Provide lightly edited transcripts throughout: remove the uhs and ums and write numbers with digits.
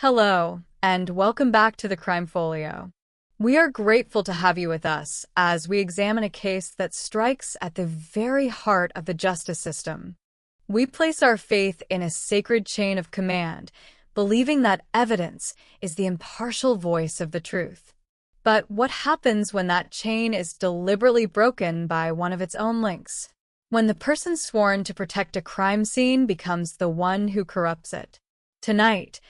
Hello, and welcome back to the Crime Folio. We are grateful to have you with us as we examine a case that strikes at the very heart of the justice system. We place our faith in a sacred chain of command, believing that evidence is the impartial voice of the truth. But what happens when that chain is deliberately broken by one of its own links? When the person sworn to protect a crime scene becomes the one who corrupts it. Tonight,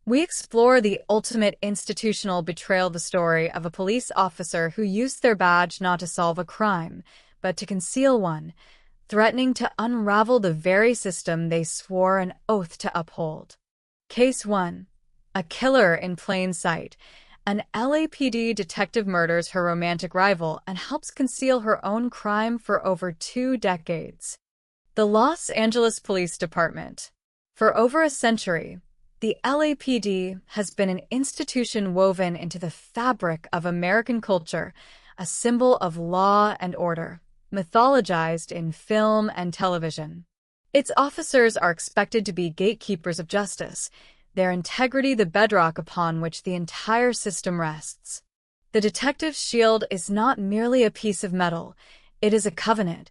we explore the ultimate institutional betrayal, the story of a police officer who used their badge not to solve a crime, but to conceal one, threatening to unravel the very system they swore an oath to uphold. Case 1. A killer in plain sight. An LAPD detective murders her romantic rival and helps conceal her own crime for over 2 decades. The Los Angeles Police Department. For over a century, the LAPD has been an institution woven into the fabric of American culture, a symbol of law and order, mythologized in film and television. Its officers are expected to be gatekeepers of justice, their integrity the bedrock upon which the entire system rests. The detective's shield is not merely a piece of metal, it is a covenant,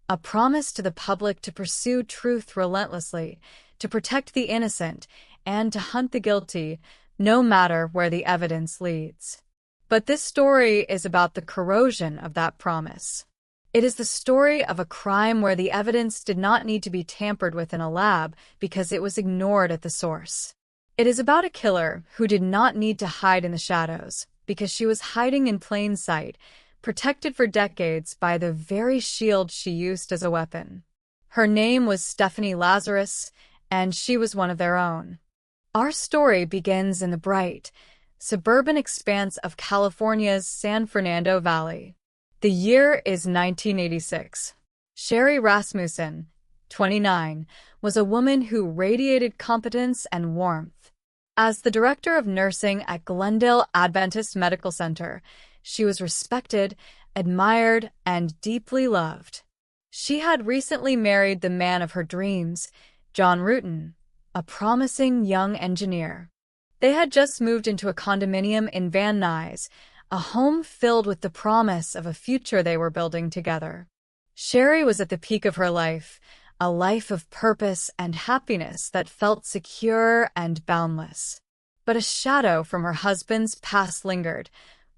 a promise to the public to pursue truth relentlessly, to protect the innocent, and to hunt the guilty, no matter where the evidence leads. But this story is about the corrosion of that promise. It is the story of a crime where the evidence did not need to be tampered with in a lab because it was ignored at the source. It is about a killer who did not need to hide in the shadows because she was hiding in plain sight, protected for decades by the very shield she used as a weapon. Her name was Stephanie Lazarus, and she was one of their own. Our story begins in the bright, suburban expanse of California's San Fernando Valley. The year is 1986. Sherry Rasmussen, 29, was a woman who radiated competence and warmth. As the director of nursing at Glendale Adventist Medical Center, she was respected, admired, and deeply loved. She had recently married the man of her dreams, John Rutan, a promising young engineer. They had just moved into a condominium in Van Nuys, a home filled with the promise of a future they were building together. Sherry was at the peak of her life, a life of purpose and happiness that felt secure and boundless. But a shadow from her husband's past lingered,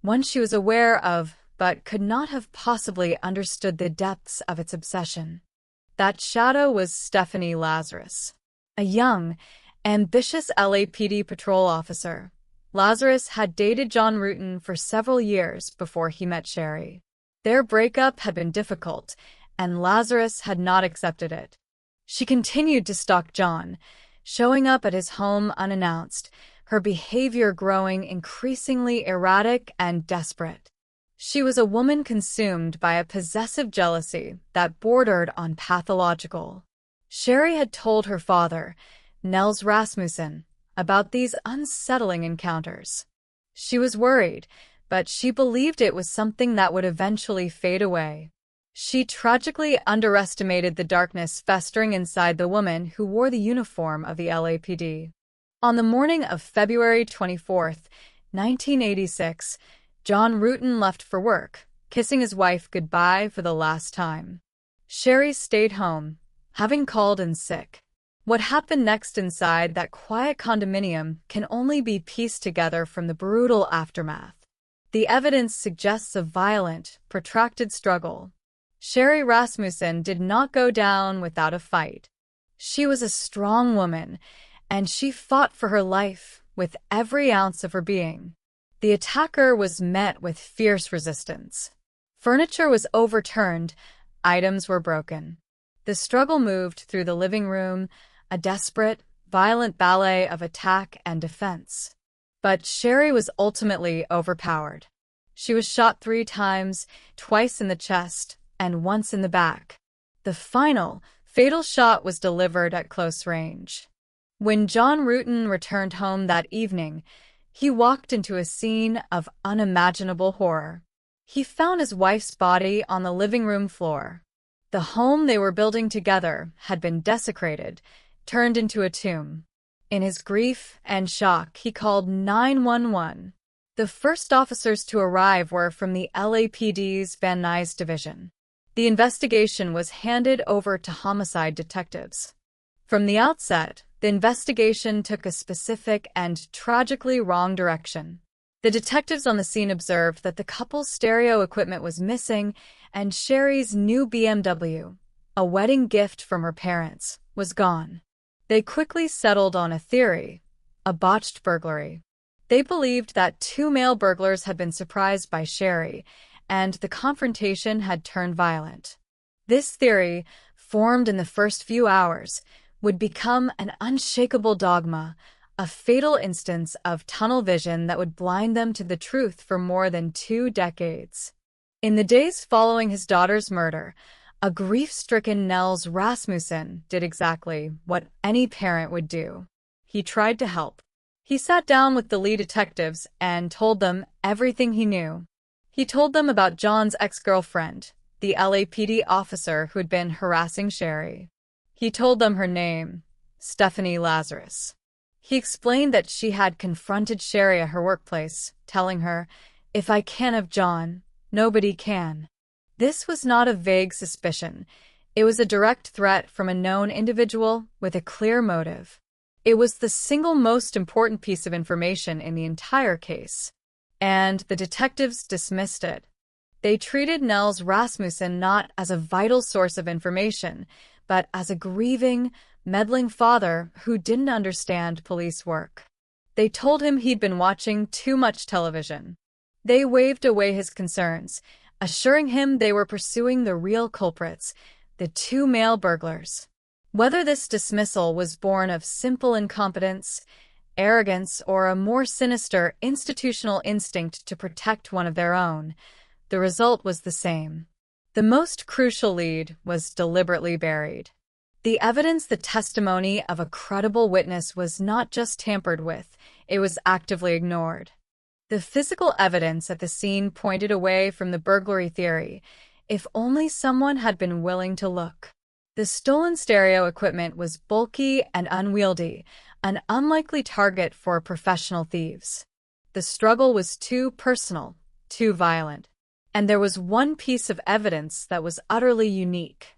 one she was aware of but could not have possibly understood the depths of its obsession. That shadow was Stephanie Lazarus, a young, ambitious LAPD patrol officer. Lazarus had dated John Rutan for several years before he met Sherry. Their breakup had been difficult, and Lazarus had not accepted it. She continued to stalk John, showing up at his home unannounced, her behavior growing increasingly erratic and desperate. She was a woman consumed by a possessive jealousy that bordered on pathological. Sherry had told her father, Nels Rasmussen, about these unsettling encounters. She was worried, but she believed it was something that would eventually fade away. She tragically underestimated the darkness festering inside the woman who wore the uniform of the LAPD. On the morning of February 24, 1986, John Rutan left for work, kissing his wife goodbye for the last time. Sherry stayed home, having called in sick. What happened next inside that quiet condominium can only be pieced together from the brutal aftermath. The evidence suggests a violent, protracted struggle. Sherry Rasmussen did not go down without a fight. She was a strong woman, and she fought for her life with every ounce of her being. The attacker was met with fierce resistance. Furniture was overturned, items were broken. The struggle moved through the living room, a desperate, violent ballet of attack and defense. But Sherry was ultimately overpowered. She was shot 3 times, twice in the chest, and once in the back. The final, fatal shot was delivered at close range. When John Rutan returned home that evening, he walked into a scene of unimaginable horror. He found his wife's body on the living room floor. The home they were building together had been desecrated, turned into a tomb. In his grief and shock, he called 911. The first officers to arrive were from the LAPD's Van Nuys division. The investigation was handed over to homicide detectives. From the outset, the investigation took a specific and tragically wrong direction. The detectives on the scene observed that the couple's stereo equipment was missing, and Sherry's new BMW, a wedding gift from her parents, was gone. They quickly settled on a theory: a botched burglary. They believed that two male burglars had been surprised by Sherry, and the confrontation had turned violent. This theory, formed in the first few hours, would become an unshakable dogma, a fatal instance of tunnel vision that would blind them to the truth for more than 2 decades. In the days following his daughter's murder, a grief-stricken Nels Rasmussen did exactly what any parent would do. He tried to help. He sat down with the lead detectives and told them everything he knew. He told them about John's ex-girlfriend, the LAPD officer who had been harassing Sherry. He told them her name, Stephanie Lazarus. He explained that she had confronted Sherry at her workplace, telling her, "If I can't have John, nobody can." This was not a vague suspicion. It was a direct threat from a known individual with a clear motive. It was the single most important piece of information in the entire case, and the detectives dismissed it. They treated Nels Rasmussen not as a vital source of information, but as a grieving, meddling father who didn't understand police work. They told him he'd been watching too much television. They waved away his concerns, assuring him they were pursuing the real culprits, the two male burglars. Whether this dismissal was born of simple incompetence, arrogance, or a more sinister institutional instinct to protect one of their own, the result was the same. The most crucial lead was deliberately buried. The evidence, the testimony of a credible witness, was not just tampered with, it was actively ignored. The physical evidence at the scene pointed away from the burglary theory, if only someone had been willing to look. The stolen stereo equipment was bulky and unwieldy, an unlikely target for professional thieves. The struggle was too personal, too violent. And there was one piece of evidence that was utterly unique.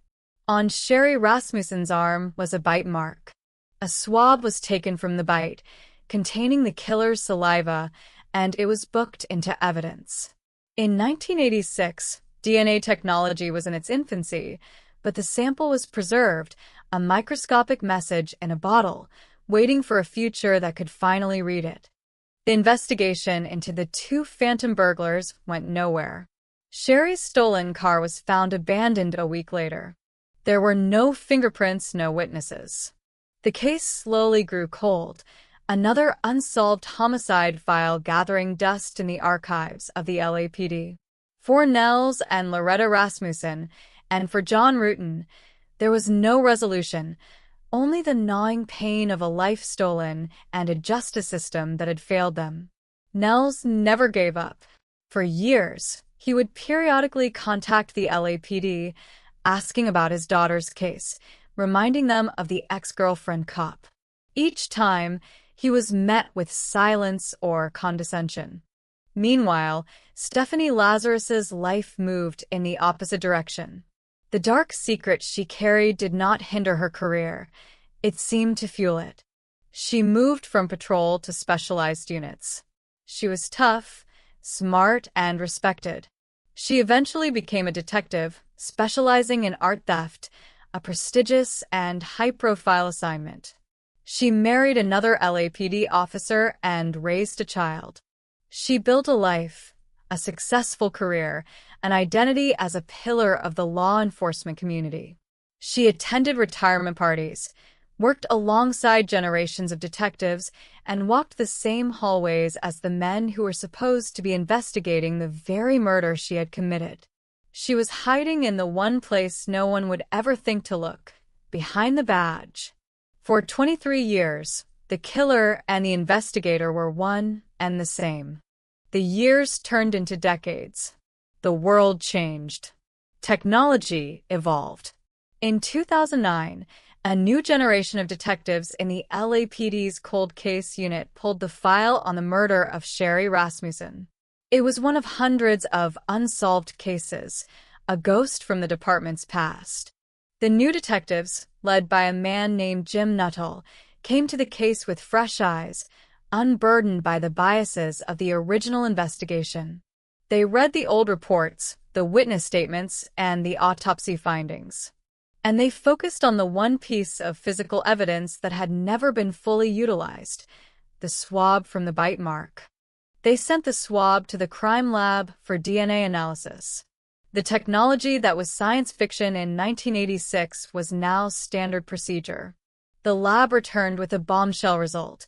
On Sherry Rasmussen's arm was a bite mark. A swab was taken from the bite, containing the killer's saliva, and it was booked into evidence. In 1986, DNA technology was in its infancy, but the sample was preserved, a microscopic message in a bottle, waiting for a future that could finally read it. The investigation into the two phantom burglars went nowhere. Sherry's stolen car was found abandoned a week later. There were no fingerprints, no witnesses. The case slowly grew cold, another unsolved homicide file gathering dust in the archives of the LAPD. For Nels and Loretta Rasmussen, and for John Rutan, there was no resolution, only the gnawing pain of a life stolen and a justice system that had failed them. Nels never gave up. For years, he would periodically contact the LAPD, asking about his daughter's case, reminding them of the ex-girlfriend cop. Each time, he was met with silence or condescension. Meanwhile, Stephanie Lazarus's life moved in the opposite direction. The dark secret she carried did not hinder her career. It seemed to fuel it. She moved from patrol to specialized units. She was tough, smart, and respected. She eventually became a detective, specializing in art theft, a prestigious and high-profile assignment. She married another LAPD officer and raised a child. She built a life, a successful career, an identity as a pillar of the law enforcement community. She attended retirement parties, worked alongside generations of detectives, and walked the same hallways as the men who were supposed to be investigating the very murder she had committed. She was hiding in the one place no one would ever think to look, behind the badge. For 23 years, the killer and the investigator were one and the same. The years turned into decades. The world changed. Technology evolved. In 2009, A new generation of detectives in the LAPD's cold case unit pulled the file on the murder of Sherry Rasmussen. It was one of hundreds of unsolved cases, a ghost from the department's past. The new detectives, led by a man named Jim Nuttall, came to the case with fresh eyes, unburdened by the biases of the original investigation. They read the old reports, the witness statements, and the autopsy findings. And they focused on the one piece of physical evidence that had never been fully utilized, the swab from the bite mark. They sent the swab to the crime lab for DNA analysis. The technology that was science fiction in 1986 was now standard procedure. The lab returned with a bombshell result.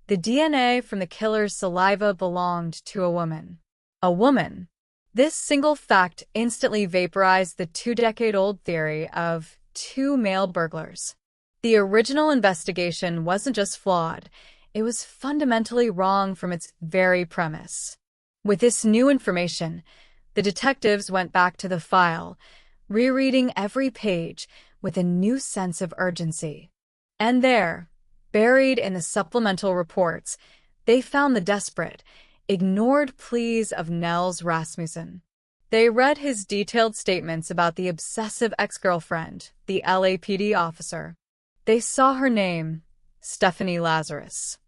The DNA from the killer's saliva belonged to a woman. A woman. This single fact instantly vaporized the two-decade-old theory of two male burglars. The original investigation wasn't just flawed, it was fundamentally wrong from its very premise. With this new information, the detectives went back to the file, rereading every page with a new sense of urgency. And there, buried in the supplemental reports, they found the desperate, ignored pleas of Nels Rasmussen. They read his detailed statements about the obsessive ex-girlfriend, the LAPD officer. They saw her name, Stephanie Lazarus.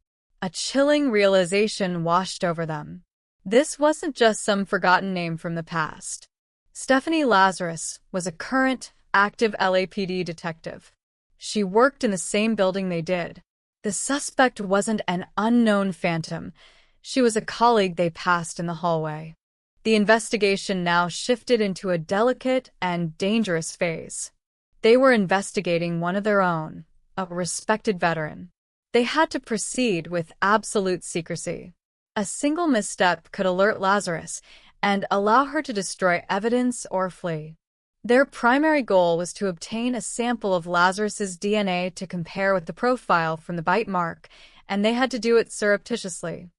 A chilling realization washed over them. This wasn't just some forgotten name from the past. Stephanie Lazarus was a current, active LAPD detective. She worked in the same building they did. The suspect wasn't an unknown phantom. She was a colleague they passed in the hallway. The investigation now shifted into a delicate and dangerous phase. They were investigating one of their own, a respected veteran. They had to proceed with absolute secrecy. A single misstep could alert Lazarus and allow her to destroy evidence or flee. Their primary goal was to obtain a sample of Lazarus's DNA to compare with the profile from the bite mark, and they had to do it surreptitiously.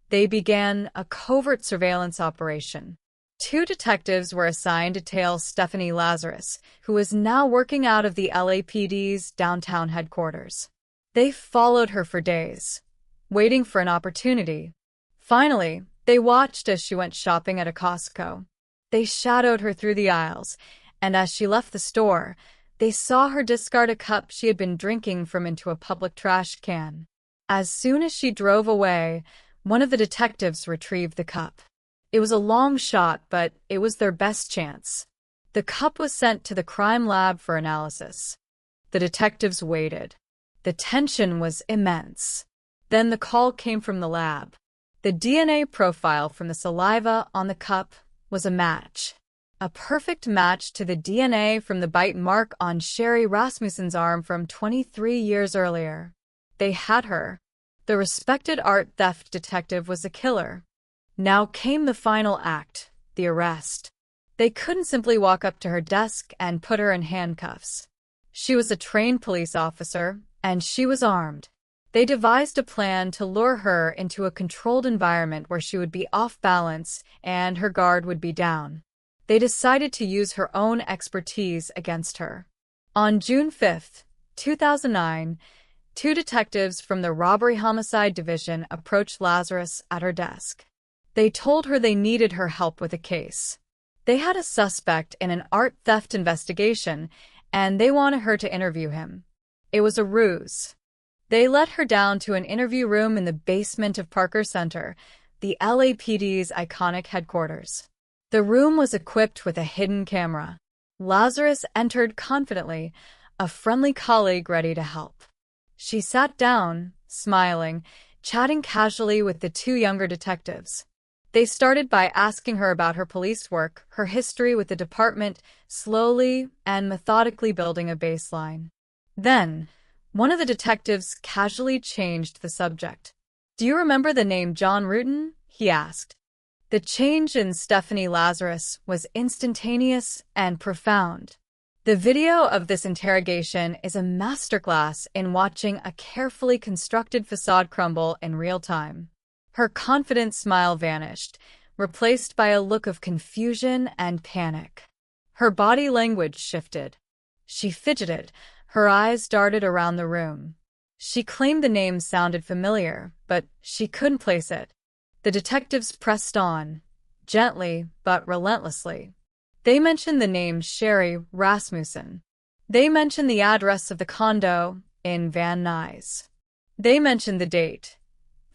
They began a covert surveillance operation. 2 detectives were assigned to tail Stephanie Lazarus, who was now working out of the LAPD's downtown headquarters. They followed her for days, waiting for an opportunity. Finally, they watched as she went shopping at a Costco. They shadowed her through the aisles, and as she left the store, they saw her discard a cup she had been drinking from into a public trash can. As soon as she drove away, one of the detectives retrieved the cup. It was a long shot, but it was their best chance. The cup was sent to the crime lab for analysis. The detectives waited. The tension was immense. Then the call came from the lab. The DNA profile from the saliva on the cup was a match. A perfect match to the DNA from the bite mark on Sherry Rasmussen's arm from 23 years earlier. They had her. The respected art theft detective was the killer. Now came the final act, the arrest. They couldn't simply walk up to her desk and put her in handcuffs. She was a trained police officer, and she was armed. They devised a plan to lure her into a controlled environment where she would be off balance and her guard would be down. They decided to use her own expertise against her. On June 5, 2009, 2 detectives from the Robbery Homicide Division approached Lazarus at her desk. They told her they needed her help with a case. They had a suspect in an art theft investigation, and they wanted her to interview him. It was a ruse. They led her down to an interview room in the basement of Parker Center, the LAPD's iconic headquarters. The room was equipped with a hidden camera. Lazarus entered confidently, a friendly colleague ready to help. She sat down, smiling, chatting casually with the 2 younger detectives. They started by asking her about her police work, her history with the department, slowly and methodically building a baseline. Then, one of the detectives casually changed the subject. "Do you remember the name John Rutan?" he asked. The change in Stephanie Lazarus was instantaneous and profound. The video of this interrogation is a masterclass in watching a carefully constructed facade crumble in real time. Her confident smile vanished, replaced by a look of confusion and panic. Her body language shifted. She fidgeted, Her eyes darted around the room. She claimed the name sounded familiar, but she couldn't place it. The detectives pressed on, gently but relentlessly. They mentioned the name Sherry Rasmussen. They mentioned the address of the condo in Van Nuys. They mentioned the date,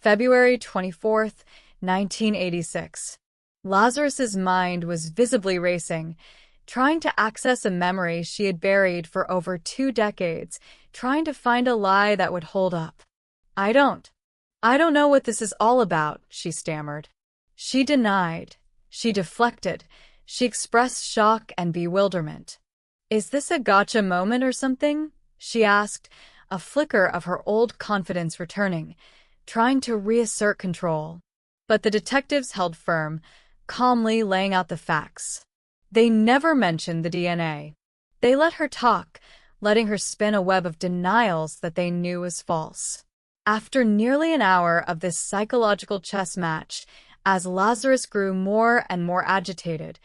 February 24th, 1986. Lazarus's mind was visibly racing, trying to access a memory she had buried for over 2 decades, trying to find a lie that would hold up. I don't know what this is all about," she stammered. She denied. She deflected. She expressed shock and bewilderment. "Is this a gotcha moment or something?" she asked, a flicker of her old confidence returning, trying to reassert control. But the detectives held firm, calmly laying out the facts. They never mentioned the DNA. They let her talk, letting her spin a web of denials that they knew was false. After nearly an hour of this psychological chess match, as Lazarus grew more and more agitated,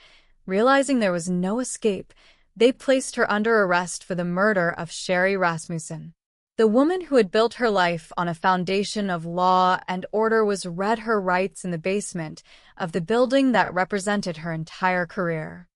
realizing there was no escape, they placed her under arrest for the murder of Sherry Rasmussen. The woman who had built her life on a foundation of law and order was read her rights in the basement of the building that represented her entire career.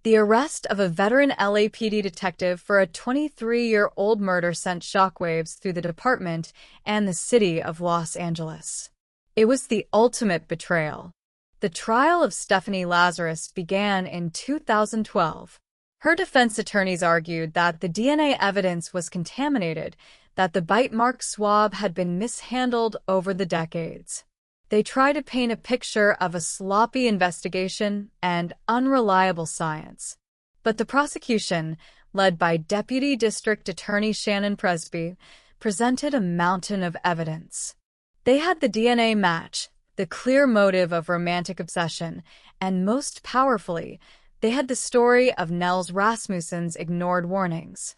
The arrest of a veteran LAPD detective for a 23-year-old murder sent shockwaves through the department and the city of Los Angeles. It was the ultimate betrayal. The trial of Stephanie Lazarus began in 2012. Her defense attorneys argued that the DNA evidence was contaminated, that the bite mark swab had been mishandled over the decades. They tried to paint a picture of a sloppy investigation and unreliable science. But the prosecution, led by Deputy District Attorney Shannon Presby, presented a mountain of evidence. They had the DNA match, the clear motive of romantic obsession, and most powerfully, they had the story of Nels Rasmussen's ignored warnings.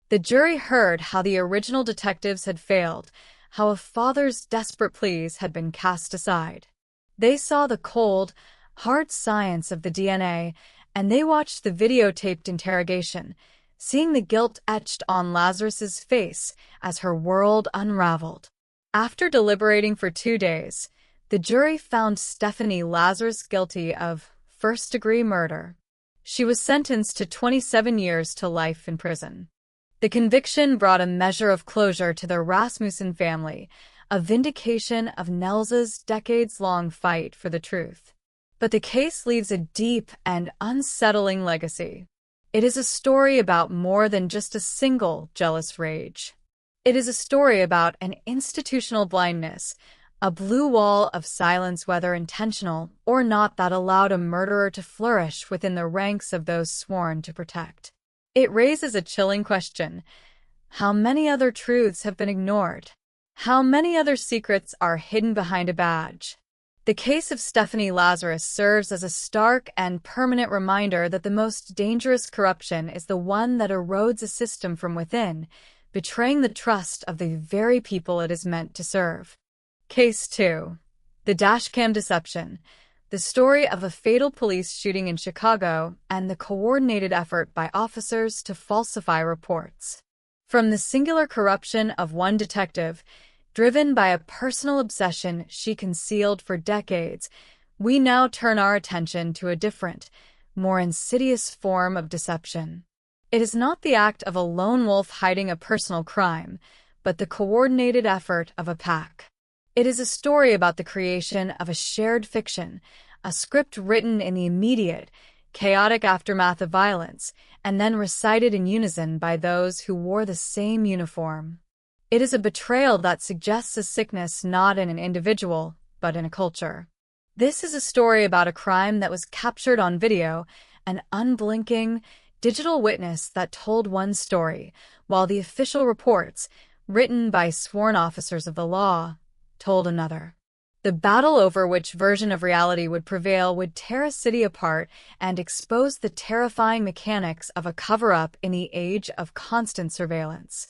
The jury heard how the original detectives had failed, how a father's desperate pleas had been cast aside. They saw the cold, hard science of the DNA, and they watched the videotaped interrogation, seeing the guilt etched on Lazarus's face as her world unraveled. After deliberating for 2 days, the jury found Stephanie Lazarus guilty of first-degree murder. She was sentenced to 27 years to life in prison. The conviction brought a measure of closure to the Rasmussen family, a vindication of Nels's decades-long fight for the truth. But the case leaves a deep and unsettling legacy. It is a story about more than just a single jealous rage. It is a story about an institutional blindness, a blue wall of silence, whether intentional or not, that allowed a murderer to flourish within the ranks of those sworn to protect. It raises a chilling question. How many other truths have been ignored? How many other secrets are hidden behind a badge? The case of Stephanie Lazarus serves as a stark and permanent reminder that the most dangerous corruption is the one that erodes a system from within, betraying the trust of the very people it is meant to serve. Case 2. The Dashcam Deception. The story of a fatal police shooting in Chicago and the coordinated effort by officers to falsify reports. From the singular corruption of one detective, driven by a personal obsession she concealed for decades, we now turn our attention to a different, more insidious form of deception. It is not the act of a lone wolf hiding a personal crime, but the coordinated effort of a pack. It is a story about the creation of a shared fiction, a script written in the immediate, chaotic aftermath of violence, and then recited in unison by those who wore the same uniform. It is a betrayal that suggests a sickness not in an individual, but in a culture. This is a story about a crime that was captured on video, an unblinking, digital witness that told one story, while the official reports, written by sworn officers of the law, told another. The battle over which version of reality would prevail would tear a city apart and expose the terrifying mechanics of a cover-up in the age of constant surveillance.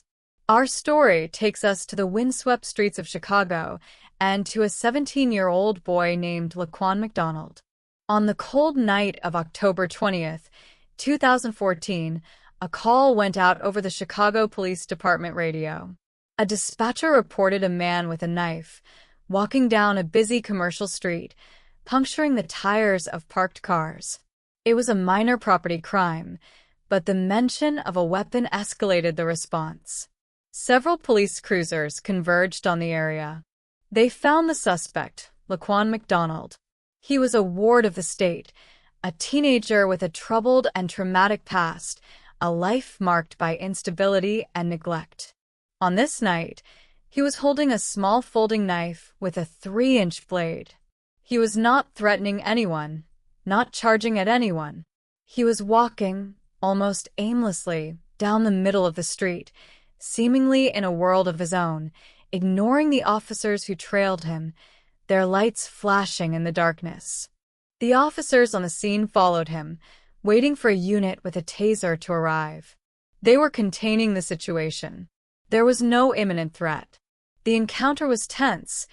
Our story takes us to the windswept streets of Chicago and to a 17-year-old boy named Laquan McDonald. On the cold night of October 20th, 2014, a call went out over the Chicago Police Department radio. A dispatcher reported a man with a knife walking down a busy commercial street, puncturing the tires of parked cars. It was a minor property crime, but the mention of a weapon escalated the response. Several police cruisers converged on the area. They found the suspect, Laquan McDonald. He was a ward of the state, a teenager with a troubled and traumatic past, a life marked by instability and neglect. On this night, he was holding a small folding knife with a 3-inch blade. He was not threatening anyone, not charging at anyone. He was walking, almost aimlessly, down the middle of the street, seemingly in a world of his own, ignoring the officers who trailed him, their lights flashing in the darkness. The officers on the scene followed him, waiting for a unit with a taser to arrive. They were containing the situation. There was no imminent threat. The encounter was tense,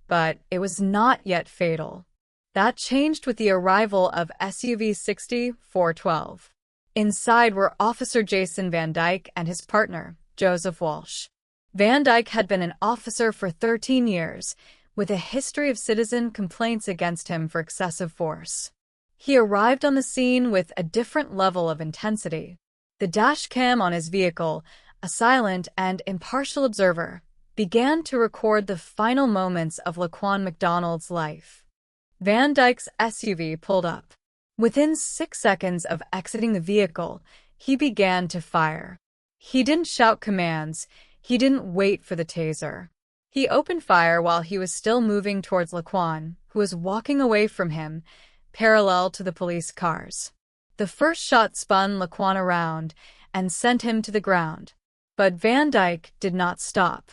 but it was not yet fatal. That changed with the arrival of SUV 6412. Inside were Officer Jason Van Dyke and his partner, Joseph Walsh. Van Dyke had been an officer for 13 years, with a history of citizen complaints against him for excessive force. He arrived on the scene with a different level of intensity. The dashcam on his vehicle, a silent and impartial observer, began to record the final moments of Laquan McDonald's life. Van Dyke's SUV pulled up. Within 6 seconds of exiting the vehicle, he began to fire. He didn't shout commands. He didn't wait for the taser. He opened fire while he was still moving towards Laquan, who was walking away from him, parallel to the police cars. The first shot spun Laquan around and sent him to the ground. But Van Dyke did not stop.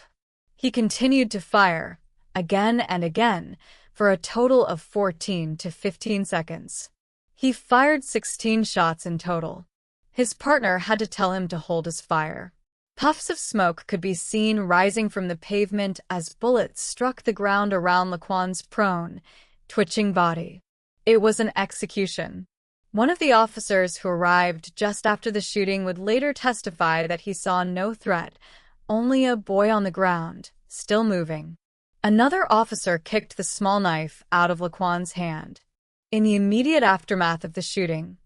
He continued to fire, again and again, for a total of 14 to 15 seconds. He fired 16 shots in total. His partner had to tell him to hold his fire. Puffs of smoke could be seen rising from the pavement as bullets struck the ground around Laquan's prone, twitching body. It was an execution. One of the officers who arrived just after the shooting would later testify that he saw no threat, only a boy on the ground, still moving. Another officer kicked the small knife out of Laquan's hand. In the immediate aftermath of the shooting,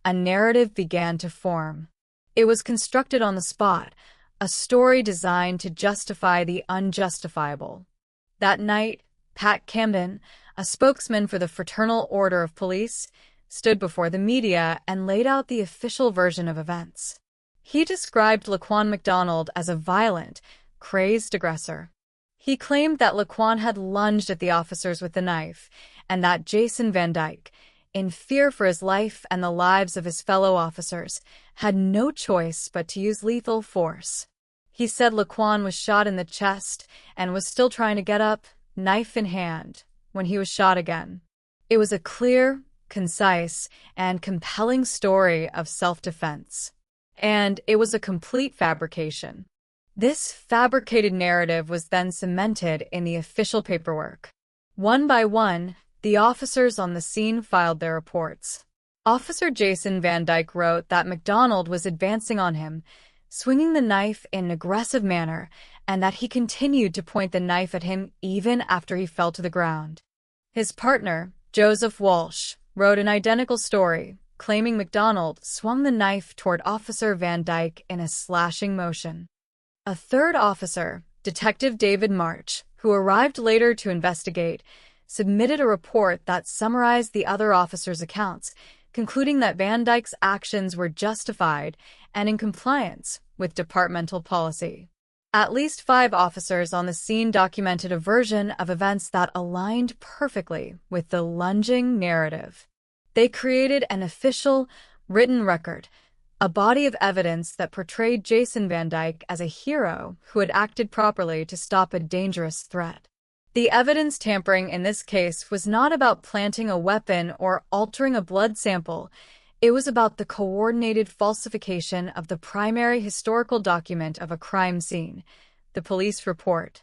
a narrative began to form. It was constructed on the spot, a story designed to justify the unjustifiable. That night, Pat Camden, a spokesman for the Fraternal Order of Police, stood before the media and laid out the official version of events. He described Laquan McDonald as a violent, crazed aggressor. He claimed that Laquan had lunged at the officers with the knife, and that Jason Van Dyke, in fear for his life and the lives of his fellow officers, had no choice but to use lethal force. He said Laquan was shot in the chest and was still trying to get up, knife in hand, when he was shot again. It was a clear, concise, and compelling story of self-defense. And it was a complete fabrication. This fabricated narrative was then cemented in the official paperwork. One by one, the officers on the scene filed their reports. Officer Jason Van Dyke wrote that McDonald was advancing on him, swinging the knife in an aggressive manner, and that he continued to point the knife at him even after he fell to the ground. His partner, Joseph Walsh, wrote an identical story, claiming McDonald swung the knife toward Officer Van Dyke in a slashing motion. A third officer, Detective David March, who arrived later to investigate, submitted a report that summarized the other officers' accounts, concluding that Van Dyke's actions were justified and in compliance with departmental policy. At least 5 officers on the scene documented a version of events that aligned perfectly with the lunging narrative. They created an official, written record, a body of evidence that portrayed Jason Van Dyke as a hero who had acted properly to stop a dangerous threat. The evidence tampering in this case was not about planting a weapon or altering a blood sample. It was about the coordinated falsification of the primary historical document of a crime scene, the police report.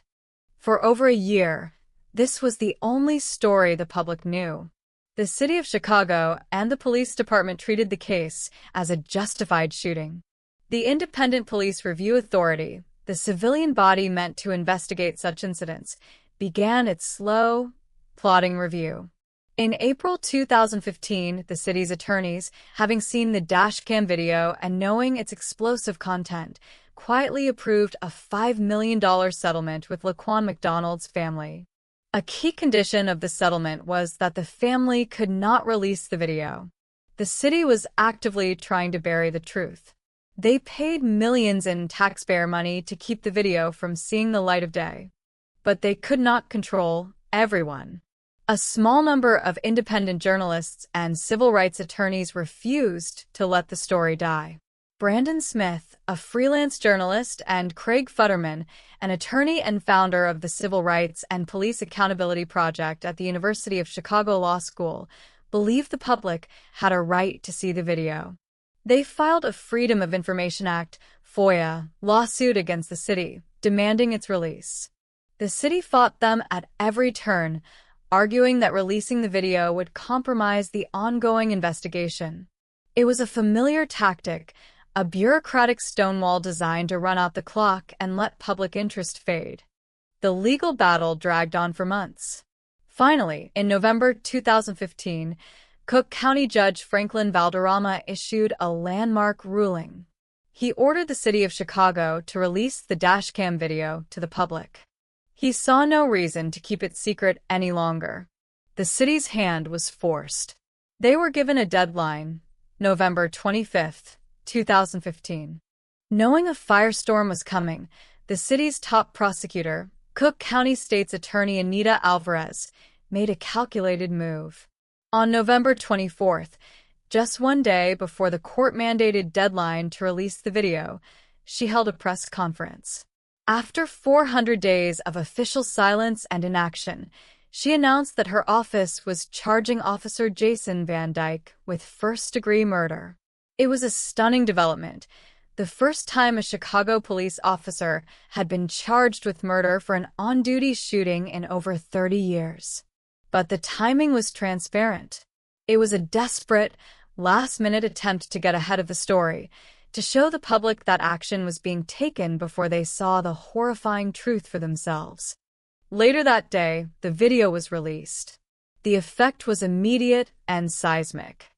For over a year, this was the only story the public knew. The city of Chicago and the police department treated the case as a justified shooting. The Independent Police Review Authority, the civilian body meant to investigate such incidents, began its slow, plodding review. In April 2015, the city's attorneys, having seen the dashcam video and knowing its explosive content, quietly approved a $5 million settlement with Laquan McDonald's family. A key condition of the settlement was that the family could not release the video. The city was actively trying to bury the truth. They paid millions in taxpayer money to keep the video from seeing the light of day. But they could not control everyone. A small number of independent journalists and civil rights attorneys refused to let the story die. Brandon Smith, a freelance journalist, and Craig Futterman, an attorney and founder of the Civil Rights and Police Accountability Project at the University of Chicago Law School, believed the public had a right to see the video. They filed a Freedom of Information Act (FOIA) lawsuit against the city, demanding its release. The city fought them at every turn, arguing that releasing the video would compromise the ongoing investigation. It was a familiar tactic, a bureaucratic stonewall designed to run out the clock and let public interest fade. The legal battle dragged on for months. Finally, in November 2015, Cook County Judge Franklin Valderrama issued a landmark ruling. He ordered the city of Chicago to release the dashcam video to the public. He saw no reason to keep it secret any longer. The city's hand was forced. They were given a deadline, November 25, 2015. Knowing a firestorm was coming, the city's top prosecutor, Cook County State's Attorney Anita Alvarez, made a calculated move. On November 24th, just one day before the court-mandated deadline to release the video, she held a press conference. After 400 days of official silence and inaction, she announced that her office was charging Officer Jason Van Dyke with first-degree murder. It was a stunning development, the first time a Chicago police officer had been charged with murder for an on-duty shooting in over 30 years. But the timing was transparent. It was a desperate, last-minute attempt to get ahead of the story, to show the public that action was being taken before they saw the horrifying truth for themselves. Later that day, the video was released. The effect was immediate and seismic.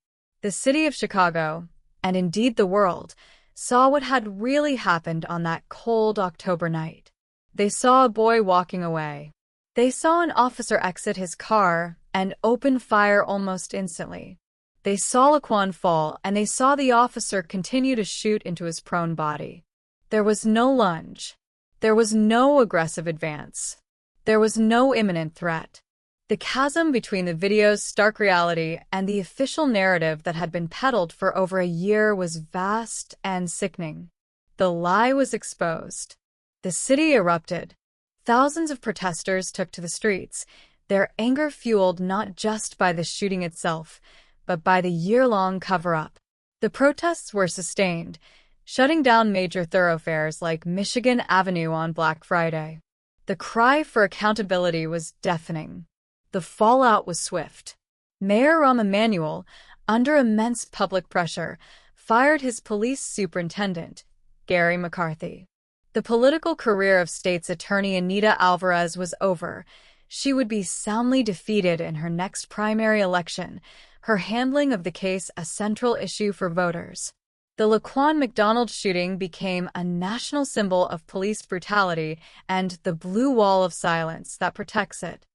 The city of Chicago, and indeed the world, saw what had really happened on that cold October night. They saw a boy walking away. They saw an officer exit his car and open fire almost instantly. They saw Laquan fall, and they saw the officer continue to shoot into his prone body. There was no lunge. There was no aggressive advance. There was no imminent threat. The chasm between the video's stark reality and the official narrative that had been peddled for over a year was vast and sickening. The lie was exposed. The city erupted. Thousands of protesters took to the streets, their anger fueled not just by the shooting itself, but by the year-long cover-up. The protests were sustained, shutting down major thoroughfares like Michigan Avenue on Black Friday. The cry for accountability was deafening. The fallout was swift. Mayor Rahm Emanuel, under immense public pressure, fired his police superintendent, Gary McCarthy. The political career of state's attorney Anita Alvarez was over. She would be soundly defeated in her next primary election, her handling of the case a central issue for voters. The Laquan McDonald shooting became a national symbol of police brutality and the blue wall of silence that protects it.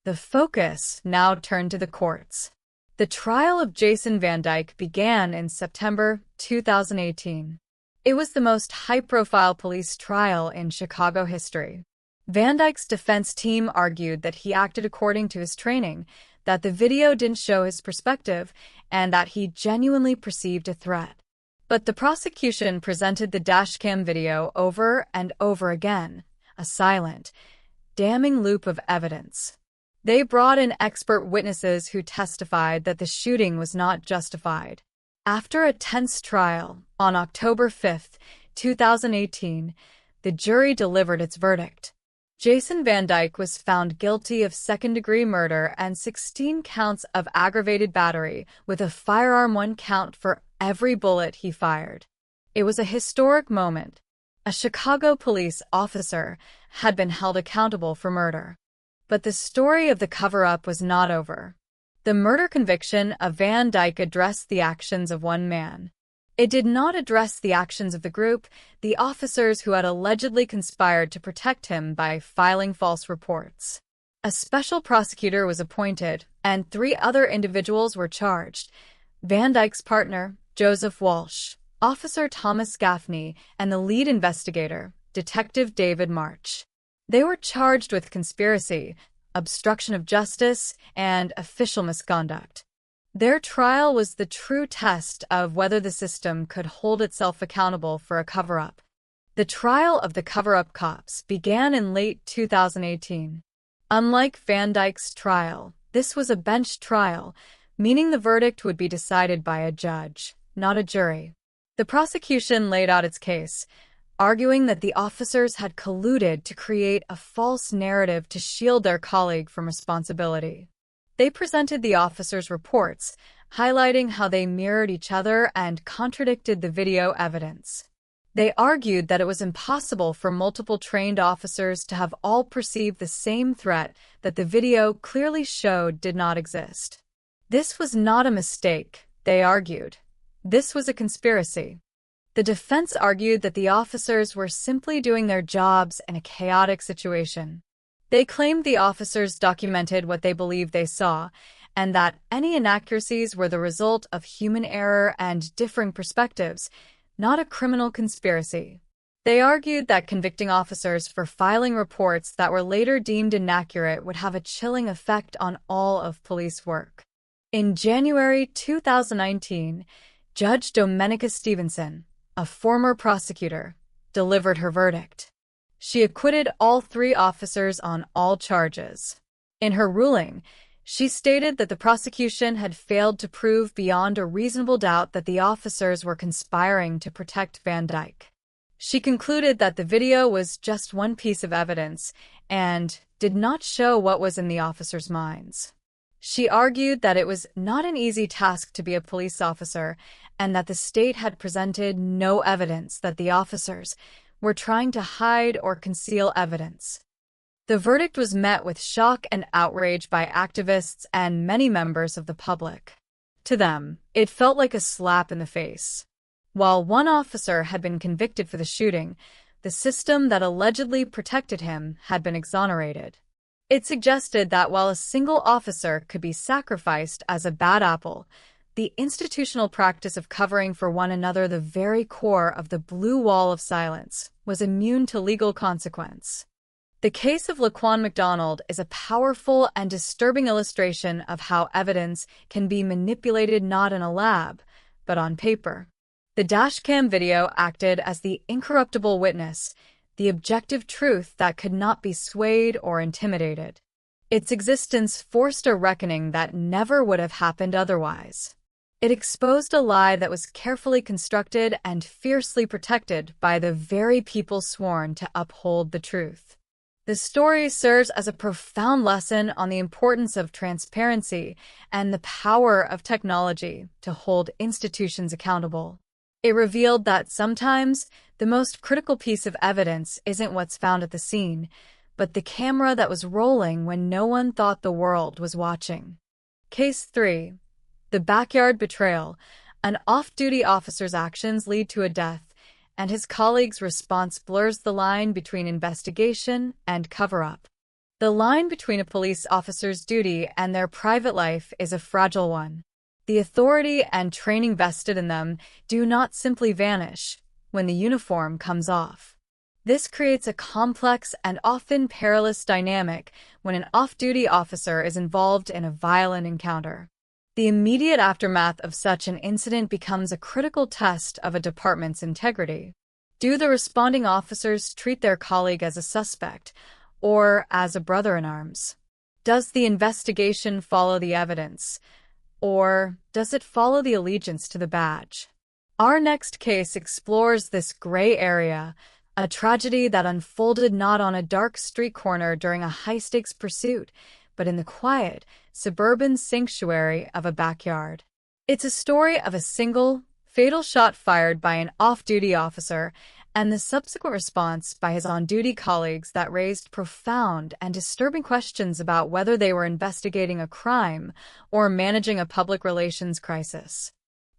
The focus now turned to the courts. The trial of Jason Van Dyke began in September 2018. It was the most high-profile police trial in Chicago history. Van Dyke's defense team argued that he acted according to his training, that the video didn't show his perspective, and that he genuinely perceived a threat. But the prosecution presented the dashcam video over and over again, a silent, damning loop of evidence. They brought in expert witnesses who testified that the shooting was not justified. After a tense trial, on October 5, 2018, the jury delivered its verdict. Jason Van Dyke was found guilty of second-degree murder and 16 counts of aggravated battery, with a firearm 1 count for every bullet he fired. It was a historic moment. A Chicago police officer had been held accountable for murder. But the story of the cover-up was not over. The murder conviction of Van Dyke addressed the actions of one man. It did not address the actions of the group, the officers who had allegedly conspired to protect him by filing false reports. A special prosecutor was appointed, and 3 other individuals were charged: Van Dyke's partner, Joseph Walsh, Officer Thomas Gaffney, and the lead investigator, Detective David March. They were charged with conspiracy, obstruction of justice, and official misconduct. Their trial was the true test of whether the system could hold itself accountable for a cover-up. The trial of the cover-up cops began in late 2018. Unlike Van Dyke's trial, this was a bench trial, meaning the verdict would be decided by a judge, not a jury. The prosecution laid out its case, arguing that the officers had colluded to create a false narrative to shield their colleague from responsibility. They presented the officers' reports, highlighting how they mirrored each other and contradicted the video evidence. They argued that it was impossible for multiple trained officers to have all perceived the same threat that the video clearly showed did not exist. This was not a mistake, they argued. This was a conspiracy. The defense argued that the officers were simply doing their jobs in a chaotic situation. They claimed the officers documented what they believed they saw, and that any inaccuracies were the result of human error and differing perspectives, not a criminal conspiracy. They argued that convicting officers for filing reports that were later deemed inaccurate would have a chilling effect on all of police work. In January 2019, Judge Domenica Stevenson, a former prosecutor, delivered her verdict. She acquitted all 3 officers on all charges. In her ruling, she stated that the prosecution had failed to prove beyond a reasonable doubt that the officers were conspiring to protect Van Dyke. She concluded that the video was just one piece of evidence and did not show what was in the officers' minds. She argued that it was not an easy task to be a police officer and that the state had presented no evidence that the officers were trying to hide or conceal evidence. The verdict was met with shock and outrage by activists and many members of the public. To them, it felt like a slap in the face. While one officer had been convicted for the shooting, the system that allegedly protected him had been exonerated. It suggested that while a single officer could be sacrificed as a bad apple, the institutional practice of covering for one another the very core of the blue wall of silence was immune to legal consequence. The case of Laquan McDonald is a powerful and disturbing illustration of how evidence can be manipulated not in a lab, but on paper. The dashcam video acted as the incorruptible witness, the objective truth that could not be swayed or intimidated. Its existence forced a reckoning that never would have happened otherwise. It exposed a lie that was carefully constructed and fiercely protected by the very people sworn to uphold the truth. The story serves as a profound lesson on the importance of transparency and the power of technology to hold institutions accountable. It revealed that sometimes the most critical piece of evidence isn't what's found at the scene, but the camera that was rolling when no one thought the world was watching. Case 3. The Backyard Betrayal. An off-duty officer's actions lead to a death, and his colleagues' response blurs the line between investigation and cover-up. The line between a police officer's duty and their private life is a fragile one. The authority and training vested in them do not simply vanish when the uniform comes off. This creates a complex and often perilous dynamic when an off-duty officer is involved in a violent encounter. The immediate aftermath of such an incident becomes a critical test of a department's integrity. Do the responding officers treat their colleague as a suspect or as a brother-in-arms? Does the investigation follow the evidence, or does it follow the allegiance to the badge? Our next case explores this gray area, a tragedy that unfolded not on a dark street corner during a high-stakes pursuit, but in the quiet, suburban sanctuary of a backyard. It's a story of a single, Fatal shot fired by an off-duty officer, and the subsequent response by his on-duty colleagues that raised profound and disturbing questions about whether they were investigating a crime or managing a public relations crisis.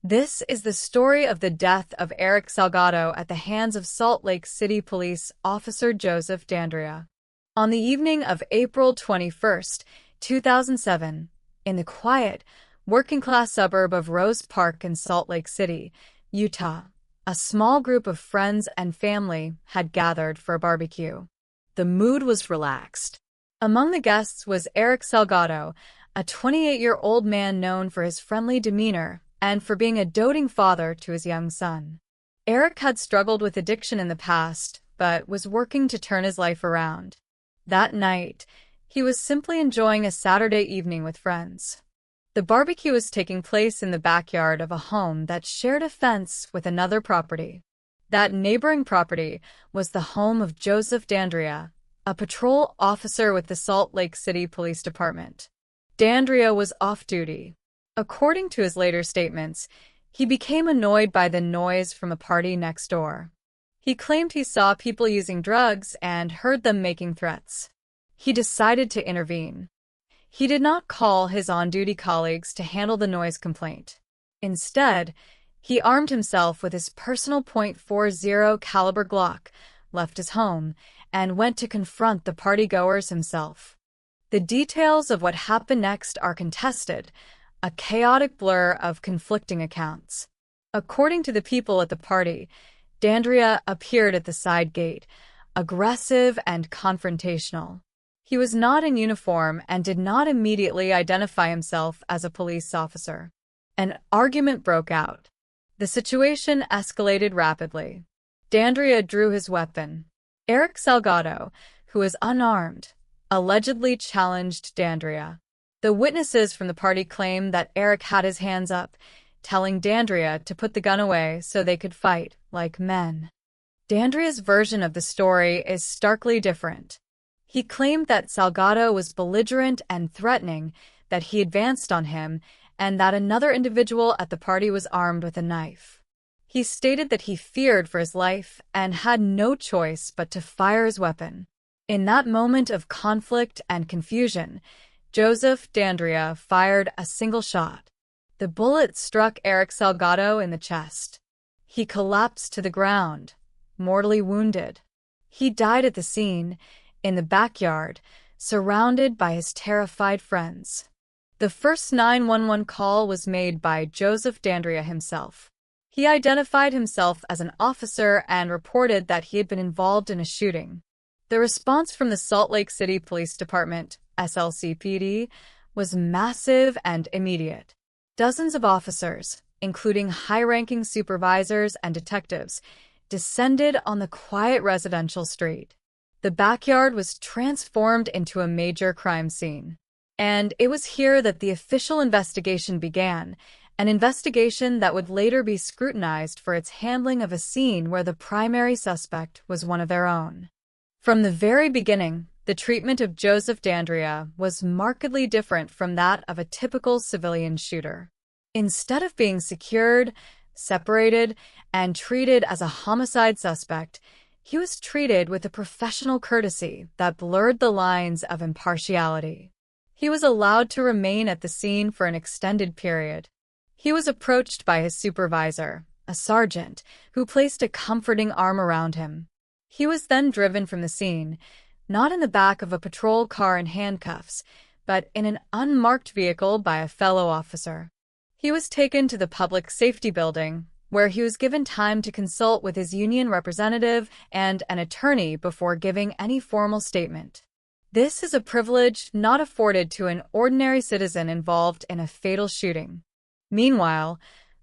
This is the story of the death of Eric Salgado at the hands of Salt Lake City Police Officer Joseph D'Andrea. On the evening of April 21, 2007, in the quiet, working-class suburb of Rose Park in Salt Lake City, Utah, a small group of friends and family had gathered for a barbecue. The mood was relaxed. Among the guests was Eric Salgado, a 28-year-old man known for his friendly demeanor and for being a doting father to his young son. Eric had struggled with addiction in the past, but was working to turn his life around. That night, he was simply enjoying a Saturday evening with friends. The barbecue was taking place in the backyard of a home that shared a fence with another property. That neighboring property was the home of Joseph D'Andrea, a patrol officer with the Salt Lake City Police Department. D'Andrea was off-duty. According to his later statements, he became annoyed by the noise from a party next door. He claimed he saw people using drugs and heard them making threats. He decided to intervene. He did not call his on-duty colleagues to handle the noise complaint. Instead, he armed himself with his personal .40 caliber Glock, left his home, and went to confront the partygoers himself. The details of what happened next are contested, a chaotic blur of conflicting accounts. According to the people at the party, D'Andrea appeared at the side gate, aggressive and confrontational. He was not in uniform and did not immediately identify himself as a police officer. An argument broke out. The situation escalated rapidly. D'Andrea drew his weapon. Eric Salgado, who was unarmed, allegedly challenged D'Andrea. The witnesses from the party claimed that Eric had his hands up, telling D'Andrea to put the gun away so they could fight like men. D'Andrea's version of the story is starkly different. He claimed that Salgado was belligerent and threatening, that he advanced on him, and that another individual at the party was armed with a knife. He stated that he feared for his life and had no choice but to fire his weapon. In that moment of conflict and confusion, Joseph D'Andrea fired a single shot. The bullet struck Eric Salgado in the chest. He collapsed to the ground, mortally wounded. He died at the scene, in the backyard, surrounded by his terrified friends. The first 911 call was made by Joseph D'Andrea himself. He identified himself as an officer and reported that he had been involved in a shooting. The response from the Salt Lake City Police Department, SLCPD, was massive and immediate. Dozens of officers, including high-ranking supervisors and detectives, descended on the quiet residential street. The backyard was transformed into a major crime scene. And it was here that the official investigation began, an investigation that would later be scrutinized for its handling of a scene where the primary suspect was one of their own. From the very beginning, the treatment of Joseph D'Andrea was markedly different from that of a typical civilian shooter. Instead of being secured, separated, and treated as a homicide suspect, he was treated with a professional courtesy that blurred the lines of impartiality. He was allowed to remain at the scene for an extended period. He was approached by his supervisor, a sergeant, who placed a comforting arm around him. He was then driven from the scene, not in the back of a patrol car in handcuffs, but in an unmarked vehicle by a fellow officer. He was taken to the public safety building, where he was given time to consult with his union representative and an attorney before giving any formal statement. This is a privilege not afforded to an ordinary citizen involved in a fatal shooting. Meanwhile,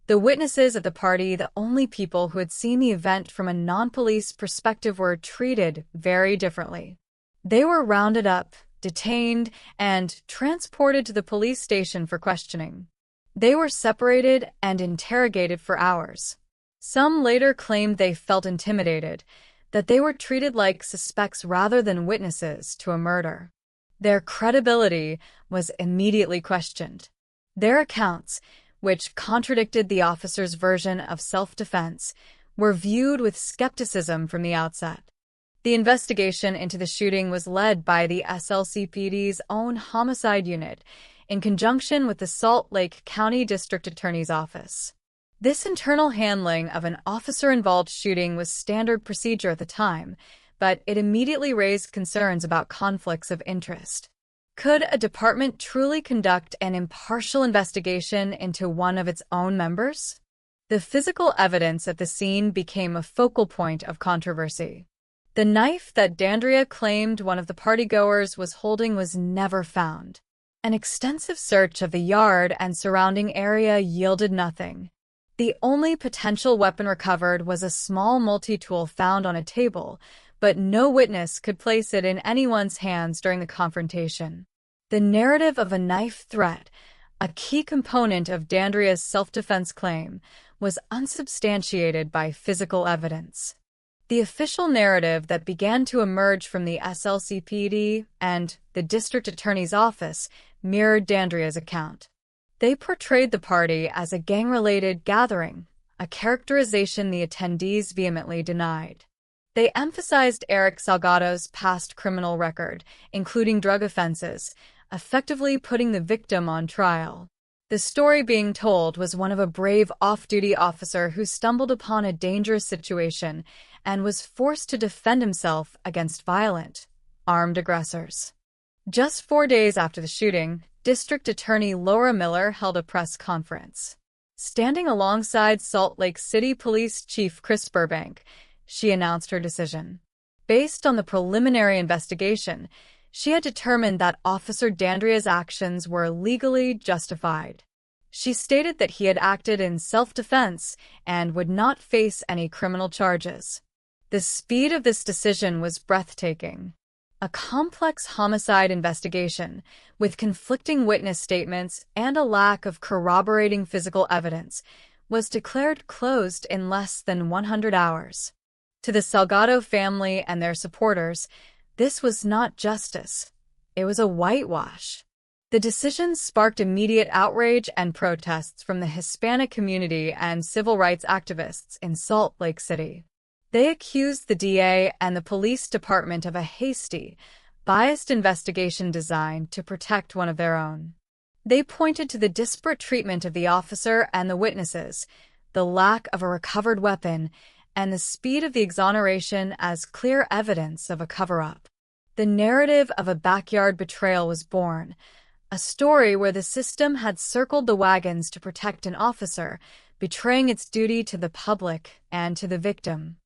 the witnesses at the party, the only people who had seen the event from a non-police perspective, were treated very differently. They were rounded up, detained, and transported to the police station for questioning. They were separated and interrogated for hours. Some later claimed they felt intimidated, that they were treated like suspects rather than witnesses to a murder. Their credibility was immediately questioned. Their accounts, which contradicted the officer's version of self-defense, were viewed with skepticism from the outset. The investigation into the shooting was led by the SLCPD's own homicide unit, in conjunction with the Salt Lake County District Attorney's Office. This internal handling of an officer-involved shooting was standard procedure at the time, but it immediately raised concerns about conflicts of interest. Could a department truly conduct an impartial investigation into one of its own members? The physical evidence at the scene became a focal point of controversy. The knife that D'Andrea claimed one of the partygoers was holding was never found. An extensive search of the yard and surrounding area yielded nothing. The only potential weapon recovered was a small multi-tool found on a table, but no witness could place it in anyone's hands during the confrontation. The narrative of a knife threat, a key component of D'Andrea's self-defense claim, was unsubstantiated by physical evidence. The official narrative that began to emerge from the SLCPD and the District Attorney's Office mirrored D'Andrea's account. They portrayed the party as a gang-related gathering, a characterization the attendees vehemently denied. They emphasized Eric Salgado's past criminal record, including drug offenses, effectively putting the victim on trial. The story being told was one of a brave off-duty officer who stumbled upon a dangerous situation and was forced to defend himself against violent, armed aggressors. Just 4 days after the shooting, District Attorney Laura Miller held a press conference. Standing alongside Salt Lake City Police Chief Chris Burbank, she announced her decision. Based on the preliminary investigation, she had determined that Officer D'Andrea's actions were legally justified. She stated that he had acted in self-defense and would not face any criminal charges. The speed of this decision was breathtaking. A complex homicide investigation, with conflicting witness statements and a lack of corroborating physical evidence, was declared closed in less than 100 hours. To the Salgado family and their supporters, this was not justice. It was a whitewash. The decision sparked immediate outrage and protests from the Hispanic community and civil rights activists in Salt Lake City. They accused the DA and the police department of a hasty, biased investigation designed to protect one of their own. They pointed to the disparate treatment of the officer and the witnesses, the lack of a recovered weapon, and the speed of the exoneration as clear evidence of a cover-up. The narrative of a backyard betrayal was born, a story where the system had circled the wagons to protect an officer, betraying its duty to the public and to the victim.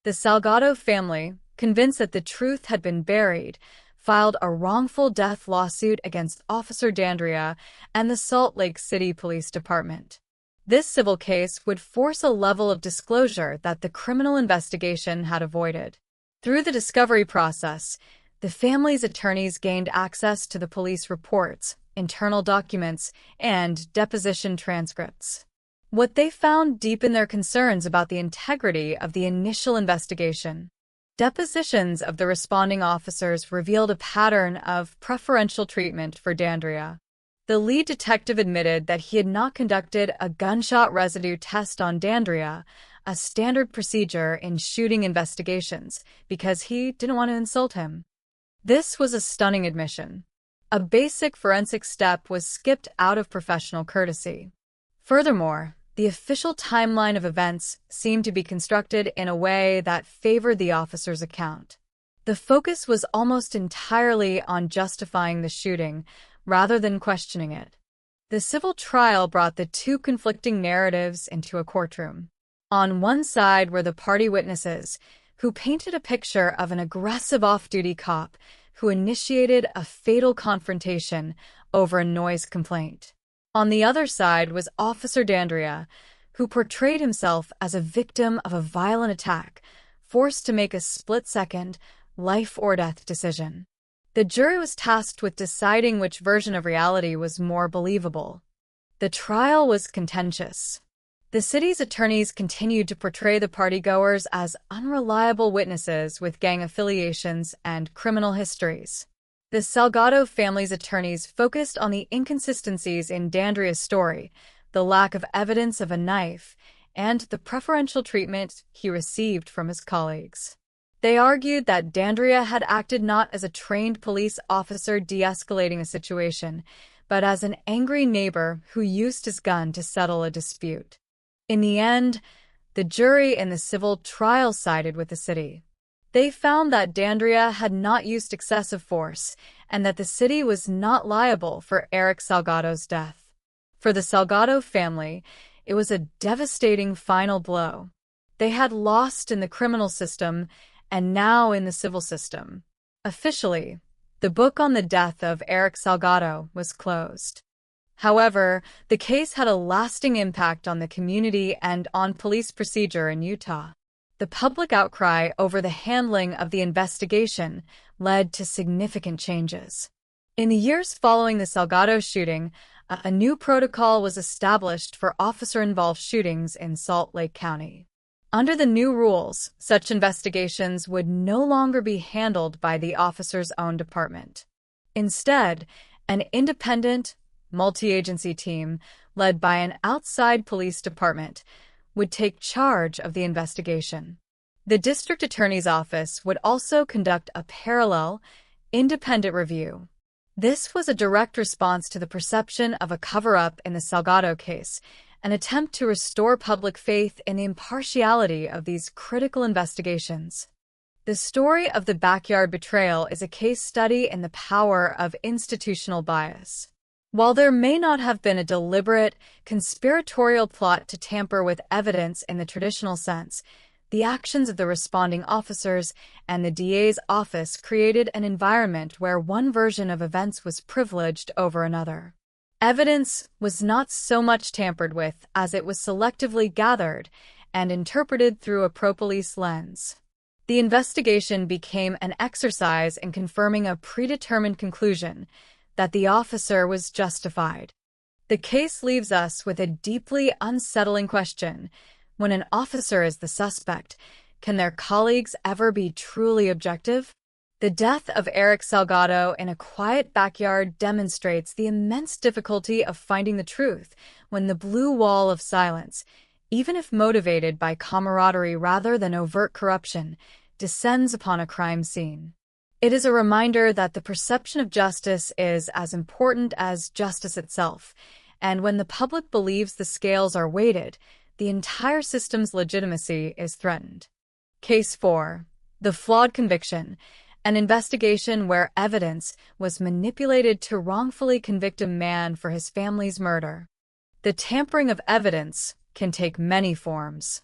The Salgado family, convinced that the truth had been buried, filed a wrongful death lawsuit against Officer D'Andrea and the Salt Lake City Police Department. This civil case would force a level of disclosure that the criminal investigation had avoided. Through the discovery process, the family's attorneys gained access to the police reports, internal documents, and deposition transcripts. What they found deepened their concerns about the integrity of the initial investigation. Depositions of the responding officers revealed a pattern of preferential treatment for D'Andrea. The lead detective admitted that he had not conducted a gunshot residue test on D'Andrea, a standard procedure in shooting investigations, because he didn't want to insult him. This was a stunning admission. A basic forensic step was skipped out of professional courtesy. Furthermore, the official timeline of events seemed to be constructed in a way that favored the officer's account. The focus was almost entirely on justifying the shooting, rather than questioning it. The civil trial brought the two conflicting narratives into a courtroom. On one side were the party witnesses, who painted a picture of an aggressive off-duty cop who initiated a fatal confrontation over a noise complaint. On the other side was Officer D'Andrea, who portrayed himself as a victim of a violent attack, forced to make a split-second, life-or-death decision. The jury was tasked with deciding which version of reality was more believable. The trial was contentious. The city's attorneys continued to portray the partygoers as unreliable witnesses with gang affiliations and criminal histories. The Salgado family's attorneys focused on the inconsistencies in D'Andrea's story, the lack of evidence of a knife, and the preferential treatment he received from his colleagues. They argued that D'Andrea had acted not as a trained police officer de-escalating a situation, but as an angry neighbor who used his gun to settle a dispute. In the end, the jury in the civil trial sided with the city. They found that D'Andrea had not used excessive force and that the city was not liable for Eric Salgado's death. For the Salgado family, it was a devastating final blow. They had lost in the criminal system and now in the civil system. Officially, the book on the death of Eric Salgado was closed. However, the case had a lasting impact on the community and on police procedure in Utah. The public outcry over the handling of the investigation led to significant changes. In the years following the Salgado shooting, a new protocol was established for officer-involved shootings in Salt Lake County. Under the new rules, such investigations would no longer be handled by the officer's own department. Instead, an independent, multi-agency team led by an outside police department would take charge of the investigation. The district attorney's office would also conduct a parallel, independent review. This was a direct response to the perception of a cover-up in the Salgado case, an attempt to restore public faith in the impartiality of these critical investigations. The story of the backyard betrayal is a case study in the power of institutional bias. While there may not have been a deliberate, conspiratorial plot to tamper with evidence in the traditional sense, the actions of the responding officers and the DA's office created an environment where one version of events was privileged over another. Evidence was not so much tampered with as it was selectively gathered and interpreted through a pro-police lens. The investigation became an exercise in confirming a predetermined conclusion that the officer was justified. The case leaves us with a deeply unsettling question. When an officer is the suspect, can their colleagues ever be truly objective? The death of Eric Salgado in a quiet backyard demonstrates the immense difficulty of finding the truth when the blue wall of silence, even if motivated by camaraderie rather than overt corruption, descends upon a crime scene. It is a reminder that the perception of justice is as important as justice itself, and when the public believes the scales are weighted, the entire system's legitimacy is threatened. Case 4. The flawed conviction. An investigation where evidence was manipulated to wrongfully convict a man for his family's murder. The tampering of evidence can take many forms.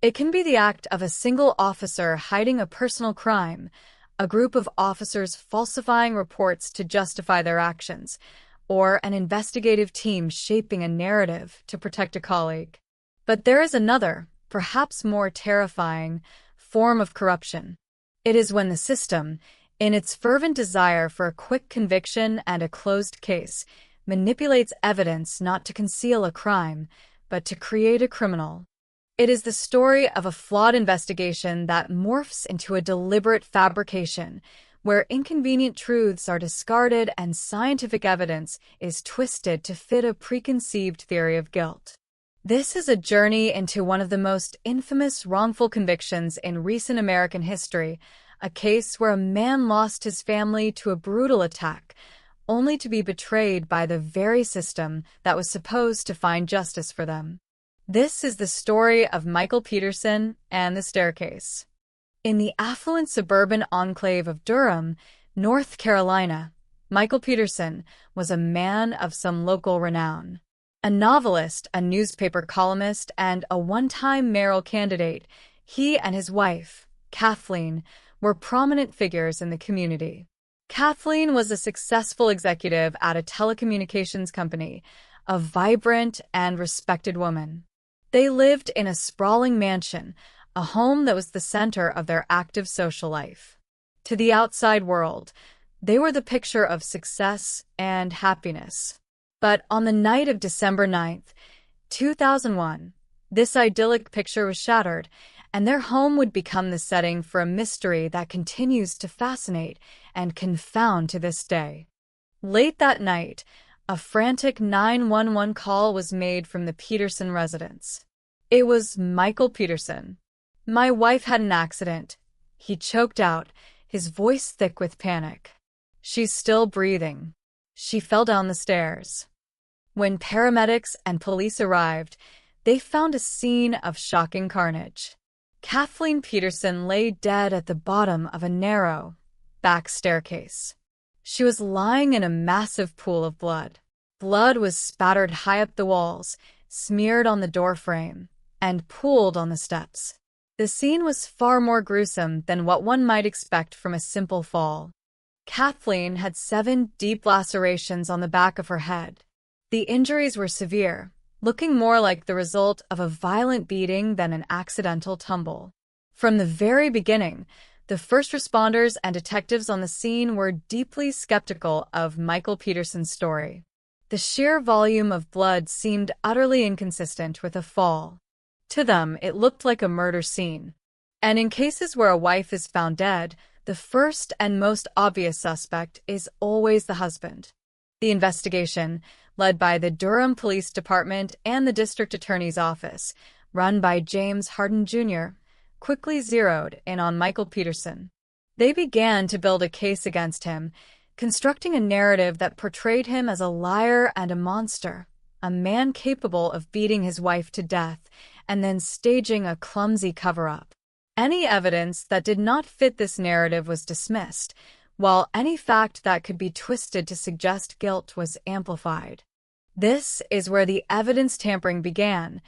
It can be the act of a single officer hiding a personal crime, a group of officers falsifying reports to justify their actions, or an investigative team shaping a narrative to protect a colleague. But there is another, perhaps more terrifying, form of corruption. It is when the system, in its fervent desire for a quick conviction and a closed case, manipulates evidence not to conceal a crime, but to create a criminal. It is the story of a flawed investigation that morphs into a deliberate fabrication, where inconvenient truths are discarded and scientific evidence is twisted to fit a preconceived theory of guilt. This is a journey into one of the most infamous wrongful convictions in recent American history, a case where a man lost his family to a brutal attack, only to be betrayed by the very system that was supposed to find justice for them. This is the story of Michael Peterson and the staircase. In the affluent suburban enclave of Durham, North Carolina, Michael Peterson was a man of some local renown. A novelist, a newspaper columnist, and a one-time mayoral candidate, he and his wife, Kathleen, were prominent figures in the community. Kathleen was a successful executive at a telecommunications company, a vibrant and respected woman. They lived in a sprawling mansion, a home that was the center of their active social life. To the outside world, they were the picture of success and happiness. But on the night of December 9th, 2001, this idyllic picture was shattered, and their home would become the setting for a mystery that continues to fascinate and confound to this day. Late that night, A frantic 911 call was made from the Peterson residence. It was Michael Peterson. "My wife had an accident," he choked out, his voice thick with panic. "She's still breathing. She fell down the stairs." When paramedics and police arrived, they found a scene of shocking carnage. Kathleen Peterson lay dead at the bottom of a narrow, back staircase. She was lying in a massive pool of blood. Blood was spattered high up the walls, smeared on the doorframe, and pooled on the steps. The scene was far more gruesome than what one might expect from a simple fall. Kathleen had 7 deep lacerations on the back of her head. The injuries were severe, looking more like the result of a violent beating than an accidental tumble. From the very beginning, the first responders and detectives on the scene were deeply skeptical of Michael Peterson's story. The sheer volume of blood seemed utterly inconsistent with a fall. To them, it looked like a murder scene. And in cases where a wife is found dead, the first and most obvious suspect is always the husband. The investigation, led by the Durham Police Department and the District Attorney's Office, run by James Hardin Jr., quickly zeroed in on Michael Peterson. They began to build a case against him, constructing a narrative that portrayed him as a liar and a monster, a man capable of beating his wife to death and then staging a clumsy cover-up. Any evidence that did not fit this narrative was dismissed, while any fact that could be twisted to suggest guilt was amplified. This is where the evidence tampering began,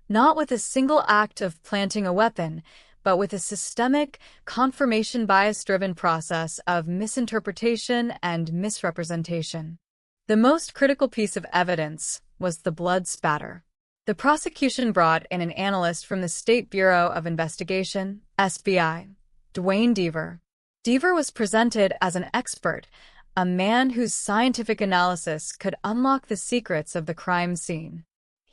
not with a single act of planting a weapon, but with a systemic, confirmation bias-driven process of misinterpretation and misrepresentation. The most critical piece of evidence was the blood spatter. The prosecution brought in an analyst from the State Bureau of Investigation, SBI, Dwayne Deaver. Deaver was presented as an expert, a man whose scientific analysis could unlock the secrets of the crime scene.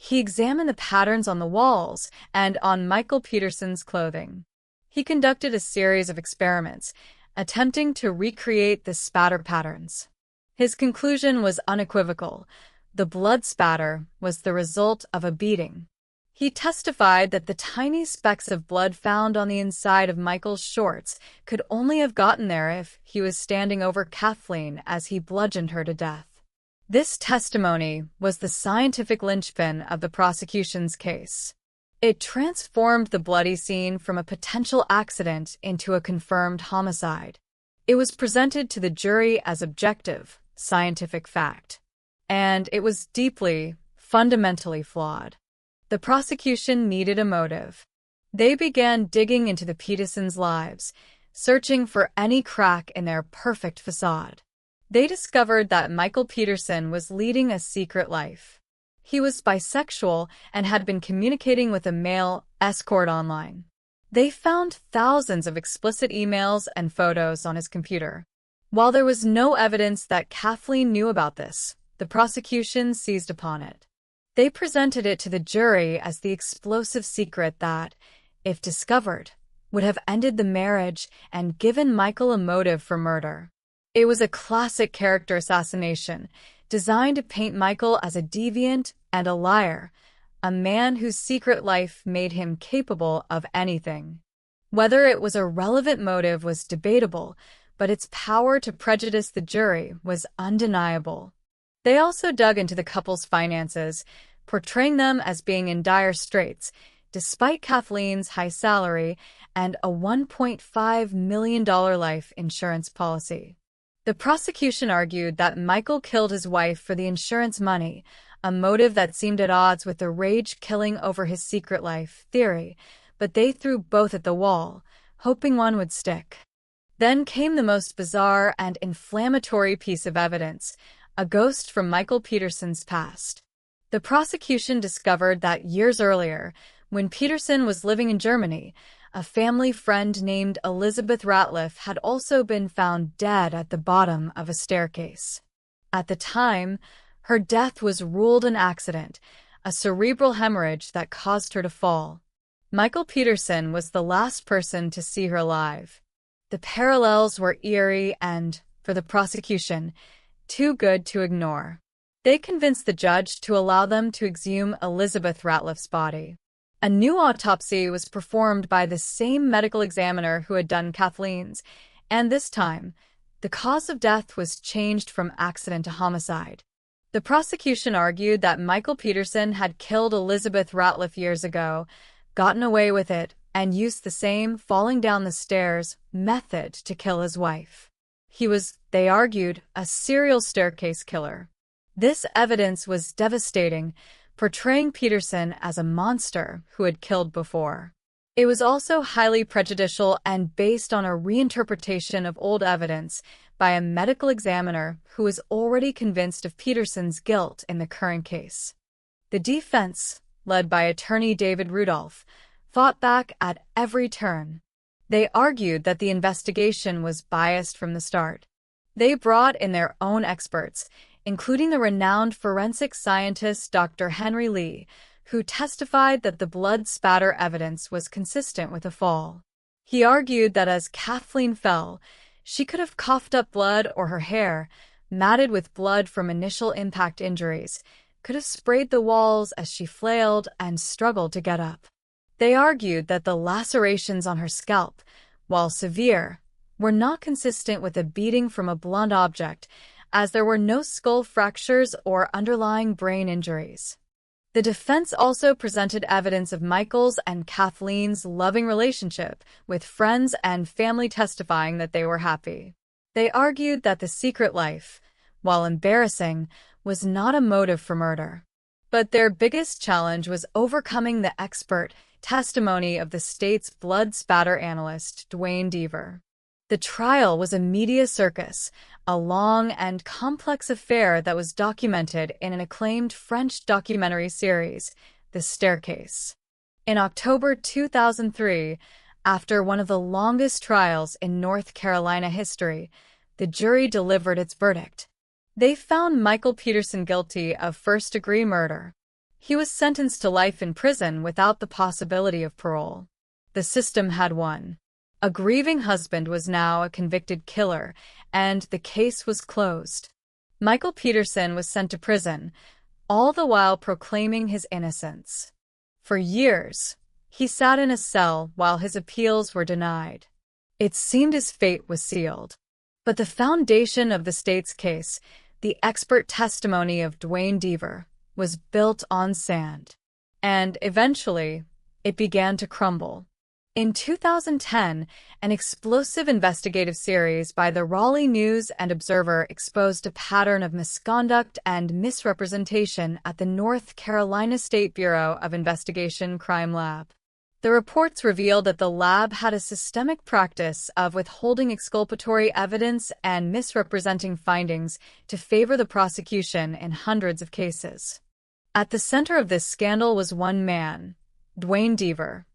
He examined the patterns on the walls and on Michael Peterson's clothing. He conducted a series of experiments, attempting to recreate the spatter patterns. His conclusion was unequivocal. The blood spatter was the result of a beating. He testified that the tiny specks of blood found on the inside of Michael's shorts could only have gotten there if he was standing over Kathleen as he bludgeoned her to death. This testimony was the scientific linchpin of the prosecution's case. It transformed the bloody scene from a potential accident into a confirmed homicide. It was presented to the jury as objective, scientific fact. And it was deeply, fundamentally flawed. The prosecution needed a motive. They began digging into the Petersons' lives, searching for any crack in their perfect facade. They discovered that Michael Peterson was leading a secret life. He was bisexual and had been communicating with a male escort online. They found thousands of explicit emails and photos on his computer. While there was no evidence that Kathleen knew about this, the prosecution seized upon it. They presented it to the jury as the explosive secret that, if discovered, would have ended the marriage and given Michael a motive for murder. It was a classic character assassination, designed to paint Michael as a deviant and a liar, a man whose secret life made him capable of anything. Whether it was a relevant motive was debatable, but its power to prejudice the jury was undeniable. They also dug into the couple's finances, portraying them as being in dire straits, despite Kathleen's high salary and a $1.5 million life insurance policy. The prosecution argued that Michael killed his wife for the insurance money, a motive that seemed at odds with the rage-killing over his secret life theory, but they threw both at the wall, hoping one would stick. Then came the most bizarre and inflammatory piece of evidence, a ghost from Michael Peterson's past. The prosecution discovered that years earlier, when Peterson was living in Germany, a family friend named Elizabeth Ratliff had also been found dead at the bottom of a staircase. At the time, her death was ruled an accident, a cerebral hemorrhage that caused her to fall. Michael Peterson was the last person to see her alive. The parallels were eerie and, for the prosecution, too good to ignore. They convinced the judge to allow them to exhume Elizabeth Ratliff's body. A new autopsy was performed by the same medical examiner who had done Kathleen's, and this time, the cause of death was changed from accident to homicide. The prosecution argued that Michael Peterson had killed Elizabeth Ratliff years ago, gotten away with it, and used the same falling down the stairs method to kill his wife. He was, they argued, a serial staircase killer. This evidence was devastating, portraying Peterson as a monster who had killed before. It was also highly prejudicial and based on a reinterpretation of old evidence by a medical examiner who was already convinced of Peterson's guilt in the current case. The defense, led by attorney David Rudolph, fought back at every turn. They argued that the investigation was biased from the start. They brought in their own experts, including the renowned forensic scientist Dr. Henry Lee, who testified that the blood spatter evidence was consistent with a fall. He argued that as Kathleen fell, she could have coughed up blood, or her hair, matted with blood from initial impact injuries, could have sprayed the walls as she flailed and struggled to get up. They argued that the lacerations on her scalp, while severe, were not consistent with a beating from a blunt object, as there were no skull fractures or underlying brain injuries. The defense also presented evidence of Michael's and Kathleen's loving relationship, with friends and family testifying that they were happy. They argued that the secret life, while embarrassing, was not a motive for murder. But their biggest challenge was overcoming the expert testimony of the state's blood spatter analyst, Duane Deaver. The trial was a media circus, a long and complex affair that was documented in an acclaimed French documentary series, The Staircase. In October 2003, after one of the longest trials in North Carolina history, the jury delivered its verdict. They found Michael Peterson guilty of first-degree murder. He was sentenced to life in prison without the possibility of parole. The system had won. A grieving husband was now a convicted killer, and the case was closed. Michael Peterson was sent to prison, all the while proclaiming his innocence. For years, he sat in a cell while his appeals were denied. It seemed his fate was sealed. But the foundation of the state's case, the expert testimony of Duane Deaver, was built on sand. And eventually, it began to crumble. In 2010, an explosive investigative series by the Raleigh News and Observer exposed a pattern of misconduct and misrepresentation at the North Carolina State Bureau of Investigation Crime Lab. The reports revealed that the lab had a systemic practice of withholding exculpatory evidence and misrepresenting findings to favor the prosecution in hundreds of cases. At the center of this scandal was one man, Duane Deaver.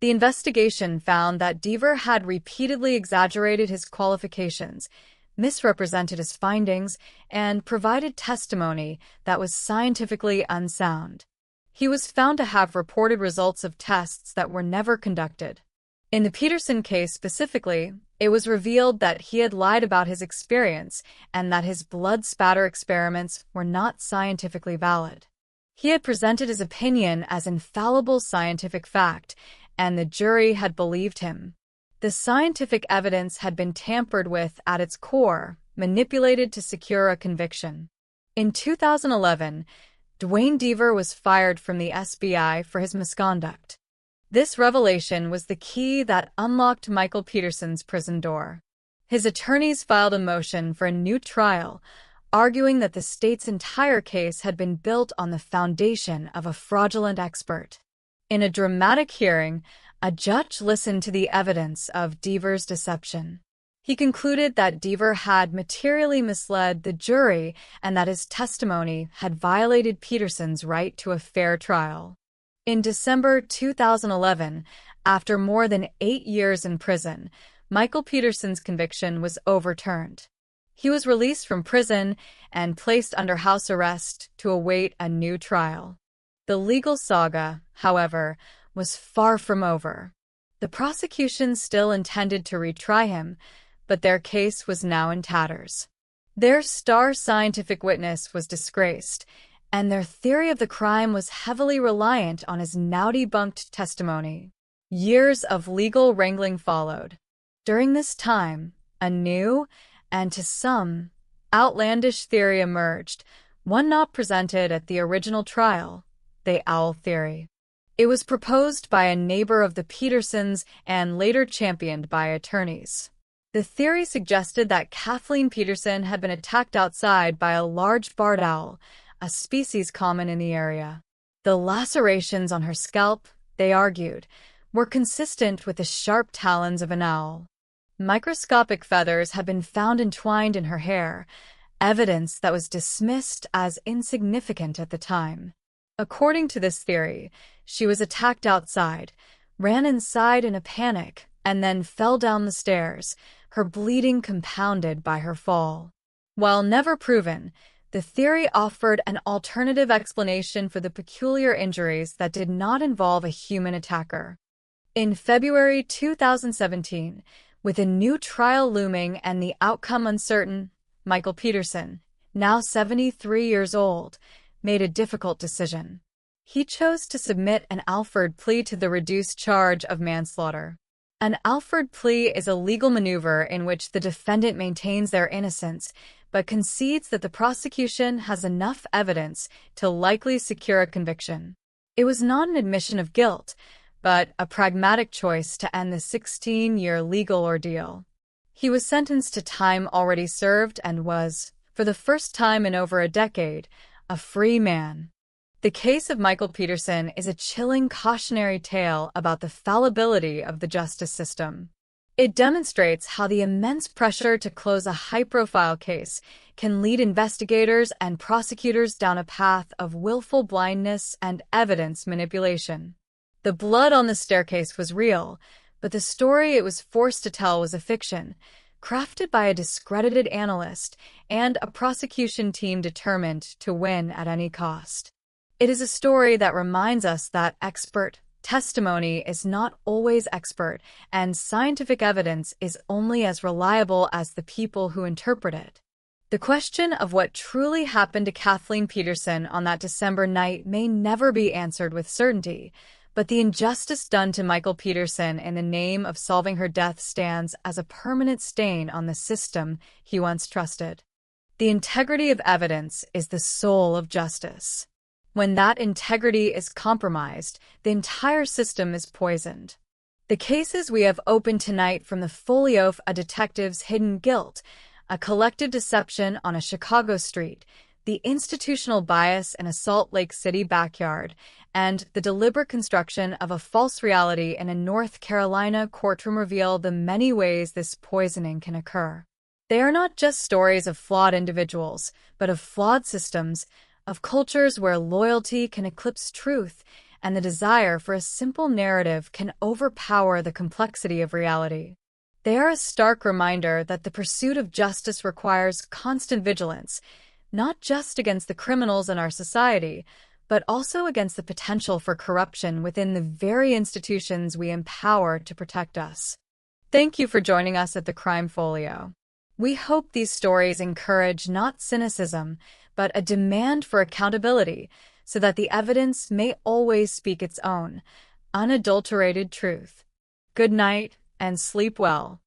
The investigation found that Deaver had repeatedly exaggerated his qualifications, misrepresented his findings, and provided testimony that was scientifically unsound. He was found to have reported results of tests that were never conducted. In the Peterson case specifically, it was revealed that he had lied about his experience and that his blood spatter experiments were not scientifically valid. He had presented his opinion as infallible scientific fact, and the jury had believed him. The scientific evidence had been tampered with at its core, manipulated to secure a conviction. In 2011, Duane Deaver was fired from the FBI for his misconduct. This revelation was the key that unlocked Michael Peterson's prison door. His attorneys filed a motion for a new trial, arguing that the state's entire case had been built on the foundation of a fraudulent expert. In a dramatic hearing, a judge listened to the evidence of Deaver's deception. He concluded that Deaver had materially misled the jury and that his testimony had violated Peterson's right to a fair trial. In December 2011, after more than 8 years in prison, Michael Peterson's conviction was overturned. He was released from prison and placed under house arrest to await a new trial. The legal saga, however, was far from over. The prosecution still intended to retry him, but their case was now in tatters. Their star scientific witness was disgraced, and their theory of the crime was heavily reliant on his now-debunked testimony. Years of legal wrangling followed. During this time, a new, and to some, outlandish theory emerged, one not presented at the original trial, the owl theory. It was proposed by a neighbor of the Petersons and later championed by attorneys. The theory suggested that Kathleen Peterson had been attacked outside by a large barred owl, a species common in the area. The lacerations on her scalp, they argued, were consistent with the sharp talons of an owl. Microscopic feathers had been found entwined in her hair, evidence that was dismissed as insignificant at the time. According to this theory, she was attacked outside, ran inside in a panic, and then fell down the stairs, her bleeding compounded by her fall. While never proven, the theory offered an alternative explanation for the peculiar injuries that did not involve a human attacker. In February 2017, with a new trial looming and the outcome uncertain, Michael Peterson, now 73 years old, made a difficult decision. He chose to submit an Alford plea to the reduced charge of manslaughter. An Alford plea is a legal maneuver in which the defendant maintains their innocence, but concedes that the prosecution has enough evidence to likely secure a conviction. It was not an admission of guilt, but a pragmatic choice to end the 16-year legal ordeal. He was sentenced to time already served and was, for the first time in over a decade, a free man. The case of Michael Peterson is a chilling cautionary tale about the fallibility of the justice system. It demonstrates how the immense pressure to close a high-profile case can lead investigators and prosecutors down a path of willful blindness and evidence manipulation. The blood on the staircase was real, but the story it was forced to tell was a fiction, crafted by a discredited analyst and a prosecution team determined to win at any cost. It is a story that reminds us that expert testimony is not always expert, and scientific evidence is only as reliable as the people who interpret it. The question of what truly happened to Kathleen Peterson on that December night may never be answered with certainty, but the injustice done to Michael Peterson in the name of solving her death stands as a permanent stain on the system he once trusted. The integrity of evidence is the soul of justice. When that integrity is compromised, the entire system is poisoned. The cases we have opened tonight, from the folio of a detective's hidden guilt, a collective deception on a Chicago street, the institutional bias in a Salt Lake City backyard, and the deliberate construction of a false reality in a North Carolina courtroom, reveal the many ways this poisoning can occur. They are not just stories of flawed individuals, but of flawed systems, of cultures where loyalty can eclipse truth, and the desire for a simple narrative can overpower the complexity of reality. They are a stark reminder that the pursuit of justice requires constant vigilance, not just against the criminals in our society, but also against the potential for corruption within the very institutions we empower to protect us. Thank you for joining us at the Crime Folio. We hope these stories encourage not cynicism, but a demand for accountability, so that the evidence may always speak its own, unadulterated truth. Good night, and sleep well.